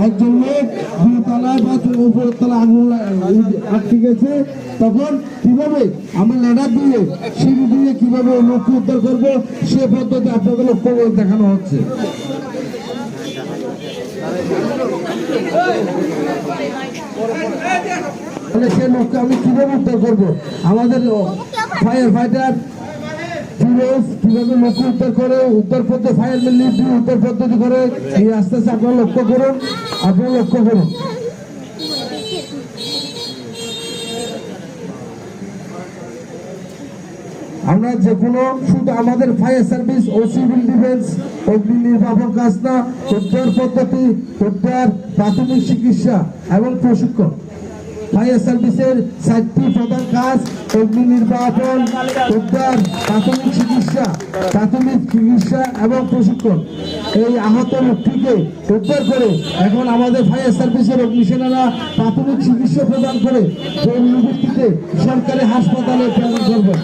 একজন লোক দুই তলায় বা উপরের তলায় আগুন আটকে গেছে, তখন কিভাবে আমরা ল্যাডার দিয়ে সিঁড়ি দিয়ে কিভাবে লোককে উদ্ধার করবো সে পদ্ধতি আপনাদের লক্ষ্য দেখানো হচ্ছে। সে লোককে আমি কিভাবে উদ্ধার করবো, আমাদের ফায়ার ফাইটার কিভাবে লোককে উদ্ধার করে, উদ্ধার পদ্ধতি ফায়ার মিলিটারি উদ্ধার পদ্ধতি করে এই আস্তে আস্তে আপনারা লক্ষ্য করুন, আপনারা লক্ষ্য করুন। আমরা যে কোনো শুধু আমাদের ফায়ার সার্ভিস ও সিভিল ডিফেন্স অগ্নি নির্বাপন কাজ না, উদ্ধার পদ্ধতি, উদ্ধার, প্রাথমিক চিকিৎসা এবং প্রশিক্ষণ। ফায়ার সার্ভিসের 4টি প্রধান কাজ: অগ্নি নির্বাপন, উদ্ধার, প্রাথমিক চিকিৎসা এবং প্রশিক্ষণ। এই আহত লোকটিকে উদ্ধার করে এখন আমাদের ফায়ার সার্ভিসের অগ্নিসেনারা প্রাথমিক চিকিৎসা প্রদান করে জরুরি ভিত্তিতে সরকারি হাসপাতালে প্রেরণ করবে।